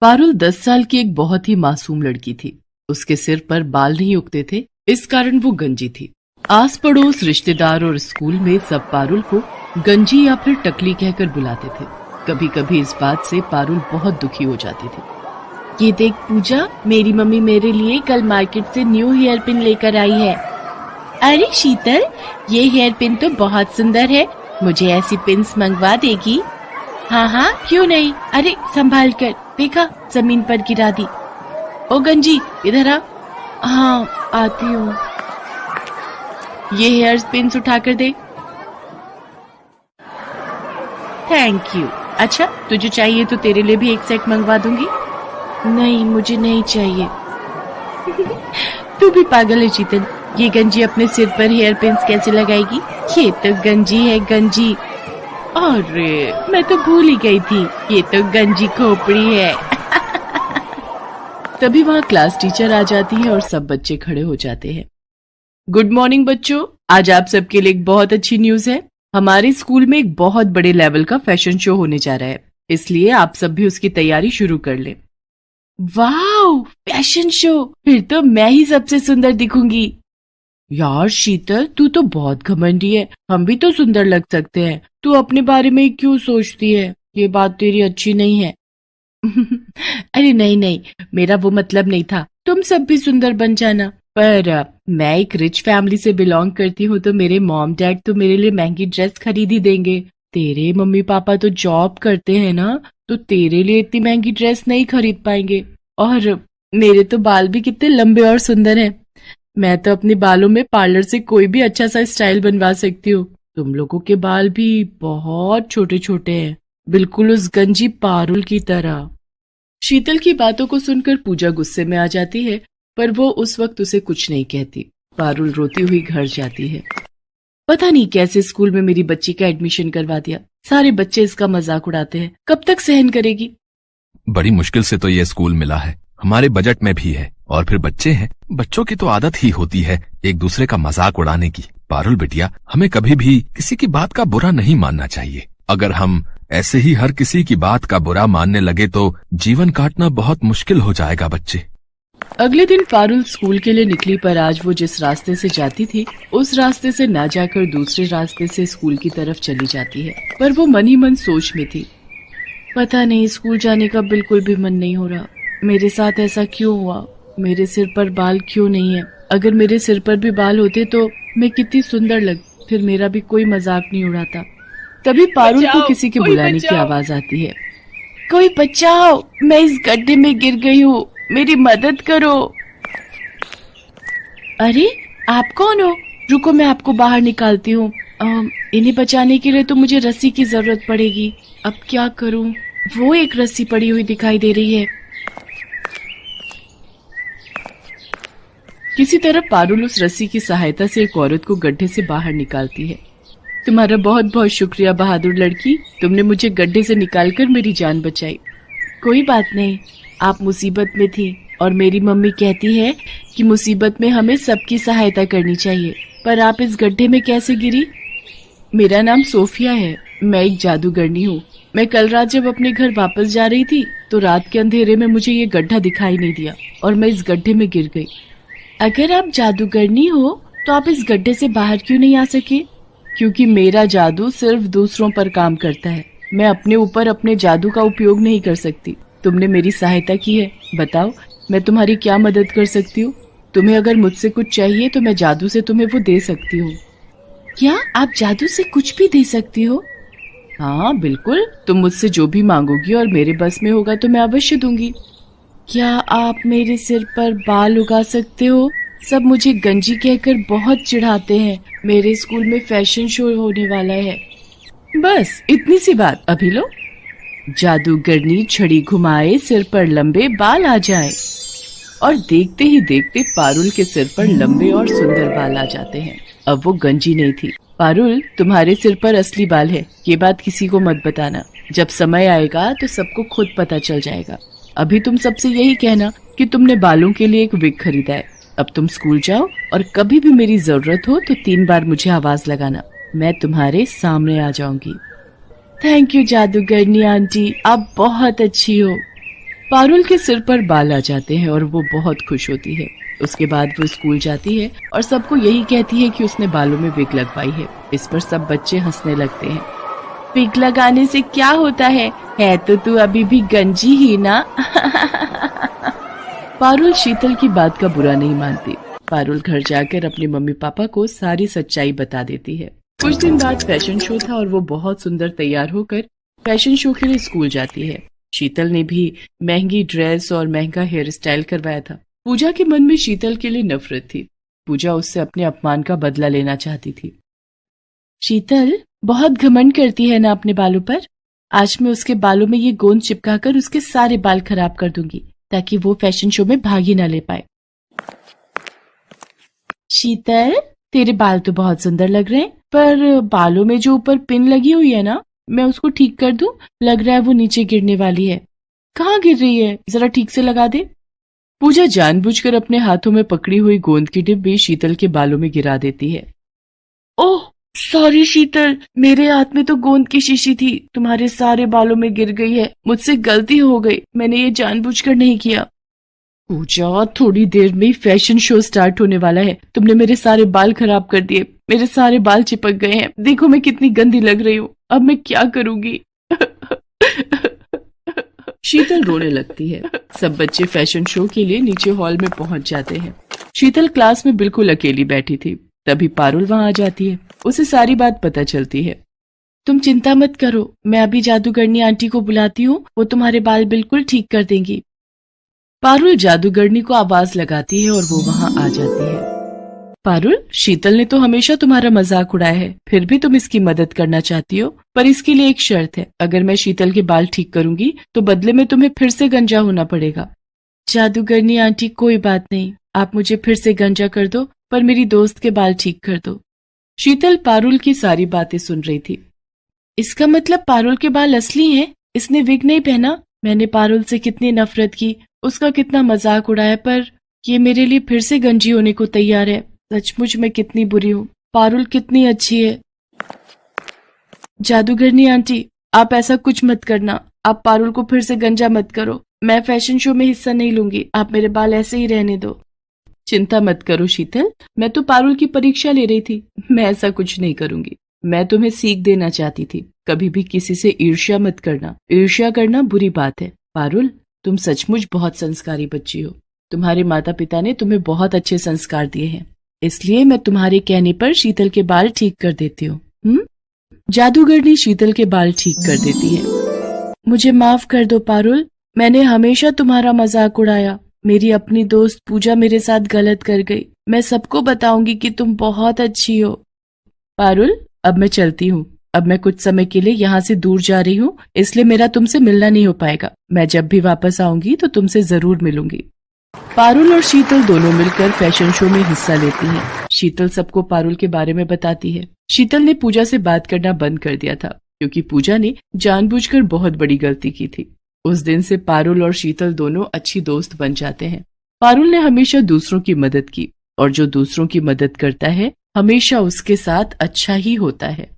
पारुल 10 साल की एक बहुत ही मासूम लड़की थी। उसके सिर पर बाल नहीं उगते थे, इस कारण वो गंजी थी। आस पड़ोस, रिश्तेदार और स्कूल में सब पारुल को गंजी या फिर टकली कहकर बुलाते थे। कभी कभी इस बात से पारुल बहुत दुखी हो जाती थी। ये देख पूजा, मेरी मम्मी मेरे लिए कल मार्केट से न्यू हेयर पिन लेकर आई है। अरे शीतल, ये हेयर पिन तो बहुत सुंदर है, मुझे ऐसी पिन्स मंगवा देगी? हाँ हाँ, क्यों नहीं। अरे संभाल कर, देखा जमीन पर गिरा दी। ओ गंजी, इधर आ। हाँ आती हूँ। ये हेयर पिन्स उठा कर दे। Thank you. अच्छा, तुझे चाहिए तो तेरे लिए भी एक सेट मंगवा दूंगी। नहीं, मुझे नहीं चाहिए। तू भी पागल है शीतल, ये गंजी अपने सिर पर हेयर पिन्स कैसे लगाएगी? ये तो गंजी है, गंजी। अरे मैं तो भूल ही गई थी, ये तो गंजी खोपड़ी है। तभी वहाँ क्लास टीचर आ जाती है और सब बच्चे खड़े हो जाते हैं। गुड मॉर्निंग बच्चों, आज आप सबके लिए एक बहुत अच्छी न्यूज है। हमारे स्कूल में एक बहुत बड़े लेवल का फैशन शो होने जा रहा है, इसलिए आप सब भी उसकी तैयारी शुरू कर लें। वाह, फैशन शो! फिर तो मैं ही सबसे सुंदर दिखूंगी। यार शीतल, तू तो बहुत घमंडी है, हम भी तो सुंदर लग सकते हैं। तू अपने बारे में क्यों सोचती है? ये बात तेरी अच्छी नहीं है। अरे नहीं नहीं, मेरा वो मतलब नहीं था। तुम सब भी सुंदर बन जाना। पर मैं एक रिच फैमिली से बिलोंग करती हूँ, तो मेरे मॉम डैड तो मेरे लिए महंगी ड्रेस खरीद ही देंगे। तेरे मम्मी पापा तो जॉब करते हैं ना, तो तेरे लिए इतनी महंगी ड्रेस नहीं खरीद पाएंगे। और मेरे तो बाल भी कितने लंबे और सुंदर हैं। मैं तो अपने बालों में पार्लर से कोई भी अच्छा सा स्टाइल बनवा सकती हूँ। तुम लोगों के बाल भी बहुत छोटे छोटे हैं, बिल्कुल उस गंजी पारुल की तरह। शीतल की बातों को सुनकर पूजा गुस्से में आ जाती है, पर वो उस वक्त उसे कुछ नहीं कहती। पारुल रोती हुई घर जाती है। पता नहीं कैसे स्कूल में मेरी बच्ची का एडमिशन करवा दिया। सारे बच्चे इसका मजाक उड़ाते हैं, कब तक सहन करेगी? बड़ी मुश्किल से तो ये स्कूल मिला है, हमारे बजट में भी है। और फिर बच्चे हैं, बच्चों की तो आदत ही होती है एक दूसरे का मजाक उड़ाने की। पारुल बिटिया, हमें कभी भी किसी की बात का बुरा नहीं मानना चाहिए। अगर हम ऐसे ही हर किसी की बात का बुरा मानने लगे तो जीवन काटना बहुत मुश्किल हो जाएगा बच्चे। अगले दिन पारुल स्कूल के लिए निकली, पर आज वो जिस रास्ते से जाती थी उस रास्ते से ना जाकर दूसरे रास्ते से स्कूल की तरफ चली जाती है। पर वो मन ही मन सोच में थी, पता नहीं स्कूल जाने का बिल्कुल भी मन नहीं हो रहा। मेरे साथ ऐसा क्यों हुआ? मेरे सिर पर बाल क्यों नहीं है? अगर मेरे सिर पर भी बाल होते तो मैं कितनी सुंदर लग, फिर मेरा भी कोई मजाक नहीं उड़ाता। तभी पारुल को किसी के बुलाने की आवाज आती है। कोई बचाओ, मैं इस गड्ढे में गिर गई हूँ, मेरी मदद करो। अरे आप कौन हो? रुको, मैं आपको बाहर निकालती हूँ। इन्हें बचाने के लिए तो मुझे रस्सी की जरूरत पड़ेगी। अब क्या करूँ? वो एक रस्सी पड़ी हुई दिखाई दे रही है। किसी तरह पारुल उस रस्सी की सहायता से एक औरत को गड्ढे से बाहर निकालती है। तुम्हारा बहुत बहुत शुक्रिया बहादुर लड़की, तुमने मुझे गड्ढे से निकालकर मेरी जान बचाई। कोई बात नहीं, आप मुसीबत में थी और मेरी मम्मी कहती है कि मुसीबत में हमें सबकी सहायता करनी चाहिए। पर आप इस गड्ढे में कैसे गिरी? मेरा नाम सोफिया है, मैं एक जादूगरनी हूँ। मैं कल रात जब अपने घर वापस जा रही थी तो रात के अंधेरे में मुझे ये गड्ढा दिखाई नहीं दिया और मैं इस गड्ढे में गिर गई। अगर आप जादूगरनी हो तो आप इस गड्ढे से बाहर क्यों नहीं आ सके? क्योंकि मेरा जादू सिर्फ दूसरों पर काम करता है, मैं अपने ऊपर अपने जादू का उपयोग नहीं कर सकती। तुमने मेरी सहायता की है, बताओ मैं तुम्हारी क्या मदद कर सकती हूँ? तुम्हें अगर मुझसे कुछ चाहिए तो मैं जादू से तुम्हें वो दे सकती हूँ। क्या आप जादू से कुछ भी दे सकती हो? हाँ बिल्कुल, तुम मुझसे जो भी मांगोगी और मेरे बस में होगा तो मैं अवश्य दूंगी। क्या आप मेरे सिर पर बाल उगा सकते हो? सब मुझे गंजी कहकर बहुत चिढ़ाते हैं। मेरे स्कूल में फैशन शो होने वाला है। बस इतनी सी बात, अभी लो। जादूगरनी छड़ी घुमाए, सिर पर लंबे बाल आ जाए। और देखते ही देखते पारुल के सिर पर लंबे और सुंदर बाल आ जाते हैं। अब वो गंजी नहीं थी। पारुल, तुम्हारे सिर पर असली बाल है, ये बात किसी को मत बताना। जब समय आएगा तो सबको खुद पता चल जाएगा। अभी तुम सबसे यही कहना कि तुमने बालों के लिए एक विग खरीदा है। अब तुम स्कूल जाओ और कभी भी मेरी जरूरत हो तो 3 बार मुझे आवाज लगाना, मैं तुम्हारे सामने आ जाऊंगी। थैंक यू जादूगरनी आंटी, आप बहुत अच्छी हो। पारुल के सिर पर बाल आ जाते हैं और वो बहुत खुश होती है। उसके बाद वो स्कूल जाती है और सबको यही कहती है कि उसने बालों में विग लगवाई है। इस पर सब बच्चे हंसने लगते हैं। विग लगाने से क्या होता है तो तू अभी भी गंजी ही ना। पारुल शीतल की बात का बुरा नहीं मानती। पारुल घर जाकर अपने मम्मी पापा को सारी सच्चाई बता देती है। कुछ दिन बाद फैशन शो था और वो बहुत सुंदर तैयार होकर फैशन शो के लिए स्कूल जाती है। शीतल ने भी महंगी ड्रेस और महंगा हेयर स्टाइल करवाया था। पूजा के मन में शीतल के लिए नफरत थी। पूजा उससे अपने अपमान का बदला लेना चाहती थी। शीतल बहुत घमंड करती है ना अपने बालों पर। आज मैं उसके बालों में ये गोंद चिपकाकर उसके सारे बाल खराब कर दूंगी ताकि वो फैशन शो में भाग ही ना ले पाए। शीतल, तेरे बाल तो बहुत सुंदर लग रहे हैं, पर बालों में जो ऊपर पिन लगी हुई है ना, मैं उसको ठीक कर दूं? लग रहा है वो नीचे गिरने वाली है। कहाँ गिर रही है? जरा ठीक से लगा दे। पूजा जानबूझकर अपने हाथों में पकड़ी हुई गोंद की डिब्बी शीतल के बालों में गिरा देती है। ओह सॉरी शीतल, मेरे हाथ में तो गोंद की शीशी थी, तुम्हारे सारे बालों में गिर गई है। मुझसे गलती हो गई, मैंने ये जानबूझकर नहीं किया। पूजा, थोड़ी देर में फैशन शो स्टार्ट होने वाला है। तुमने मेरे सारे बाल खराब कर दिए। मेरे सारे बाल चिपक गए हैं। देखो मैं कितनी गंदी लग रही हूँ। अब मैं क्या करूंगी? शीतल रोने लगती है। सब बच्चे फैशन शो के लिए नीचे हॉल में पहुंच जाते हैं। शीतल क्लास में बिल्कुल अकेली बैठी थी। तभी पारुल वहां आ जाती है। उसे सारी बात पता चलती है। तुम चिंता मत करो, मैं अभी जादूगरनी आंटी को बुलाती हूँ, वो तुम्हारे बाल बिल्कुल ठीक कर देंगी। पारुल जादूगरनी को आवाज लगाती है और वो वहां आ जाती है। पारुल, शीतल ने तो हमेशा तुम्हारा मजाक उड़ाया है, फिर भी तुम इसकी मदद करना चाहती हो, पर इसके लिए एक शर्त है। अगर मैं शीतल के बाल ठीक करूंगी तो बदले में तुम्हें फिर से गंजा होना पड़ेगा। जादूगरनी आंटी, कोई बात नहीं, आप मुझे फिर से गंजा कर दो, पर मेरी दोस्त के बाल ठीक कर दो। शीतल पारुल की सारी बातें सुन रही थी। इसका मतलब पारुल के बाल असली हैं? इसने विग नहीं पहना? मैंने पारुल से कितनी नफरत की, उसका कितना मजाक उड़ाया, पर ये मेरे लिए फिर से गंजी होने को तैयार है। सचमुच मैं कितनी बुरी हूँ। पारुल कितनी अच्छी है। जादूगरनी आंटी, आप ऐसा कुछ मत करना। आप पारुल को फिर से गंजा मत करो। मैं फैशन शो में हिस्सा नहीं लूंगी। आप मेरे बाल ऐसे ही रहने दो। चिंता मत करो शीतल, मैं तो पारुल की परीक्षा ले रही थी। मैं ऐसा कुछ नहीं करूंगी। मैं तुम्हें सीख देना चाहती थी। कभी भी किसी से ईर्ष्या मत करना। ईर्ष्या करना बुरी बात है। पारुल, तुम सचमुच बहुत संस्कारी बच्ची हो। तुम्हारे माता पिता ने तुम्हें बहुत अच्छे संस्कार दिए हैं, इसलिए मैं तुम्हारे कहने पर शीतल के बाल ठीक कर देती हूँ। जादूगरनी शीतल के बाल ठीक कर देती है। मुझे माफ कर दो पारुल, मैंने हमेशा तुम्हारा मजाक उड़ाया। मेरी अपनी दोस्त पूजा मेरे साथ गलत कर गई। मैं सबको बताऊंगी कि तुम बहुत अच्छी हो। पारुल, अब मैं चलती हूँ। अब मैं कुछ समय के लिए यहाँ से दूर जा रही हूँ, इसलिए मेरा तुमसे मिलना नहीं हो पाएगा। मैं जब भी वापस आऊंगी तो तुमसे जरूर मिलूंगी। पारुल और शीतल दोनों मिलकर फैशन शो में हिस्सा लेती हैं। शीतल सबको पारुल के बारे में बताती है। शीतल ने पूजा से बात करना बंद कर दिया था, क्योंकि पूजा ने जानबूझकर बहुत बड़ी गलती की थी। उस दिन से पारुल और शीतल दोनों अच्छी दोस्त बन जाते हैं। पारुल ने हमेशा दूसरों की मदद की, और जो दूसरों की मदद करता है हमेशा उसके साथ अच्छा ही होता है।